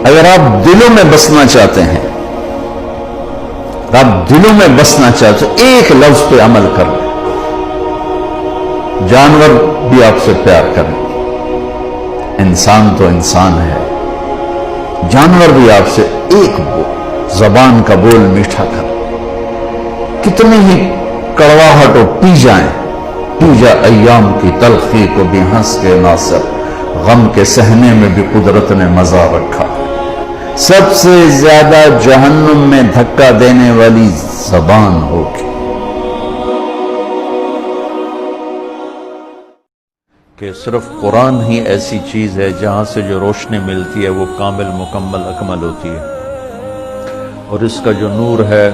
اگر آپ دلوں میں بسنا چاہتے ہیں، آپ دلوں میں بسنا چاہتے ہیں، ایک لفظ پہ عمل کر لیں، جانور بھی آپ سے پیار کریں، انسان تو انسان ہے، جانور بھی آپ سے ایک زبان کا بول میٹھا کر، کتنی ہی کڑواہٹ پی جائیں، پی جا ایام کی تلخی کو بھی ہنس کے ناصر، غم کے سہنے میں بھی قدرت نے مزہ رکھا، سب سے زیادہ جہنم میں دھکا دینے والی زبان ہوگی۔ کہ صرف قرآن ہی ایسی چیز ہے جہاں سے جو روشنی ملتی ہے وہ کامل، مکمل، اکمل ہوتی ہے، اور اس کا جو نور ہے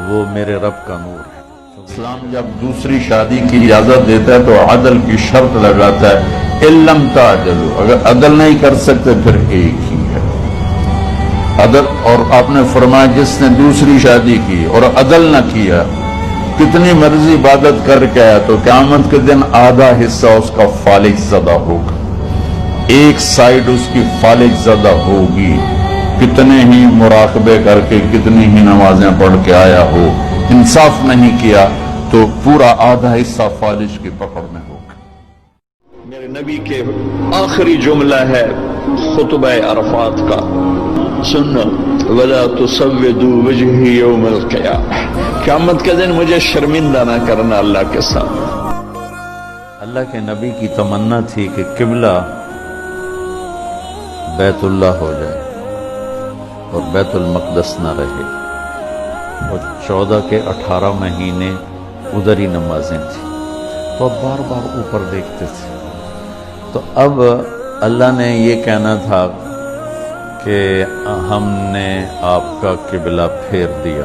وہ میرے رب کا نور ہے۔ اسلام جب دوسری شادی کی اجازت دیتا ہے تو عدل کی شرط لگاتا ہے، اِلَّمْ تَعْدِلُوا، اگر عدل نہیں کر سکتے پھر ایک ہی ہے عدل۔ اور آپ نے فرمایا جس نے دوسری شادی کی اور عدل نہ کیا، کتنی مرضی عبادت کر کے آیا تو قیامت کے دن آدھا حصہ اس کا فالج زدہ ہوگا، ایک سائیڈ اس کی فالج زدہ ہوگی، کتنے ہی مراقبے کر کے کتنی ہی نمازیں پڑھ کے آیا ہو، انصاف نہیں کیا تو پورا آدھا حصہ فالج کی پکڑ میں ہوگا۔ میرے نبی کے آخری جملہ ہے خطبہ عرفات کا، سنو وَلَا تُسَوِّدُوا وَجْهِي يَوْمَ الْقِيَامَةِ، قیامت کے دن مجھے شرمندہ نہ کرنا اللہ کے سامنے۔ اللہ کے نبی کی تمنا تھی کہ قبلہ بیت اللہ ہو جائے اور بیت المقدس نہ رہے، اور 14 کے 18 مہینے ادھر ہی نمازیں تھیں، تو اب بار بار اوپر دیکھتے تھے، تو اب اللہ نے یہ کہنا تھا کہ ہم نے آپ کا قبلہ پھیر دیا،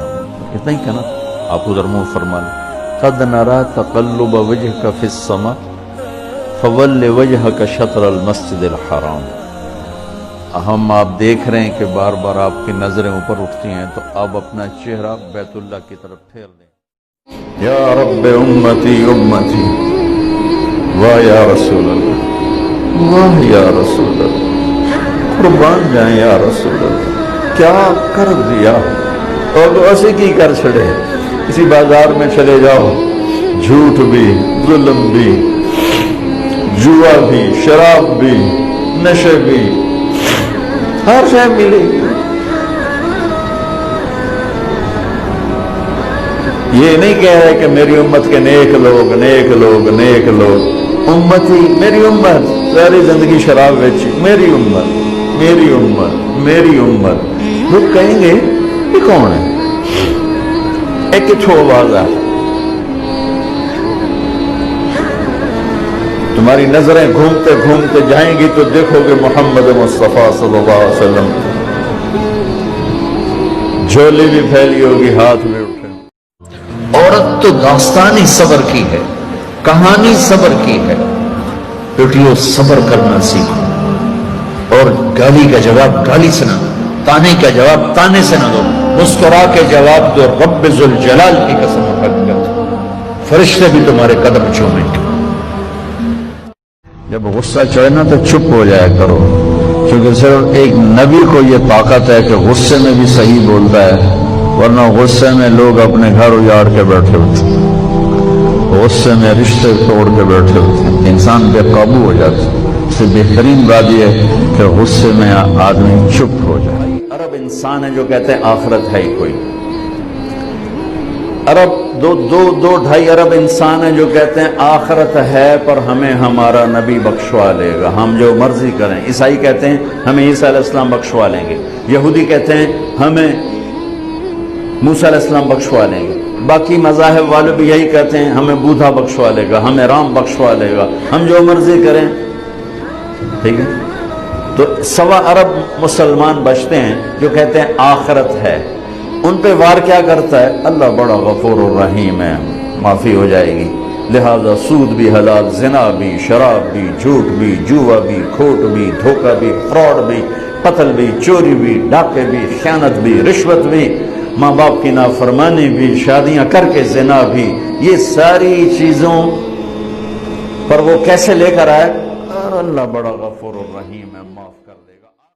اتنا ہی کہنا، آپ ادھر منہ فرما لیں، قَدْ نَرَا تَقَلُّبَ وَجْهِكَ فِي السَّمَاءِ فَوَلِّ وَجْهَكَ شَطْرَ الْمَسْجِدِ الْحَرَامِ۔ ہم آپ دیکھ رہے ہیں کہ بار بار آپ کی نظریں اوپر اٹھتی ہیں، تو آپ اپنا چہرہ بیت اللہ کی طرف پھیر دیں۔ یا رب امتی امتی، واہ یا رسول اللہ، واہ یا رسول اللہ، قربان جائیں یا رسول اللہ، کیا کر دیا، اور ایسے کی کر چھڑے، کسی بازار میں چلے جاؤ، جھوٹ بھی، ظلم بھی، جوا بھی، شراب بھی، نشے بھی، ہر شے ملے گی۔ یہ نہیں کہہ رہے کہ میری امت کے نیک لوگ، نیک لوگ، نیک لوگ، امتی میری امت ساری زندگی شراب بیچی، میری امت، میری امت، میری امت، لوگ کہیں گے یہ کون ہے، ایک کتھو آواز ہے، تمہاری نظریں گھومتے گھومتے جائیں گی تو دیکھو گے محمد مصطفیٰ صلی اللہ علیہ وسلم، جھولی بھی پھیلی ہوگی، ہاتھ بھی اٹھے۔ عورت تو داستانی صبر کی ہے، کہانی صبر کی ہے، بیٹیوں صبر کرنا سیکھو، اور گالی کا جواب گالی سے نہ دو، تانے کا جواب تانے سے نہ دو، مسکرا کے جواب دو، رب ذوالجلال کی قسم حقیقت، فرشتے بھی تمہارے قدم چومیں گے۔ جب غصہ چڑھے نا تو چپ ہو جایا کرو، کیونکہ صرف ایک نبی کو یہ طاقت ہے کہ غصے میں بھی صحیح بولتا ہے، ورنہ غصے میں لوگ اپنے گھر اجاڑ کے بیٹھے ہوتے ہیں، غصے میں رشتے توڑ کے بیٹھے ہوتے ہیں، انسان بے قابو ہو جاتا ہے۔ اس سے بہترین بات یہ ہے کہ غصے میں آدمی چپ ہو جائے۔ عرب انسان ہے جو کہتے ہیں آخرت ہے ہی کوئی، عرب دو ڈھائی ارب انسان ہیں جو کہتے ہیں آخرت ہے پر ہمیں ہمارا نبی بخشوا لے گا، ہم جو مرضی کریں۔ عیسائی کہتے ہیں ہمیں عیسیٰ علیہ السلام بخشوا لیں گے، یہودی کہتے ہیں ہمیں موسیٰ علیہ السلام بخشوا لیں گے، باقی مذاہب والے بھی یہی کہتے ہیں ہمیں بودھا بخشوا لے گا، ہمیں رام بخشوا لے گا، ہم جو مرضی کریں، ٹھیک ہے۔ تو 1.25 ارب مسلمان بچتے ہیں جو کہتے ہیں آخرت ہے، ان پہ وار کیا کرتا ہے؟ اللہ بڑا غفور الرحیم ہے، معافی ہو جائے گی، لہذا سود بھی حلال، زنا بھی، شراب بھی، جھوٹ بھی، جوا بھی، کھوٹ بھی، دھوکہ بھی، فراڈ بھی، قتل بھی، چوری بھی، ڈاکے بھی، خیانت بھی، رشوت بھی، ماں باپ کی نافرمانی بھی، شادیاں کر کے زنا بھی، یہ ساری چیزوں پر وہ کیسے لے کر آئے؟ اللہ بڑا غفور الرحیم ہے،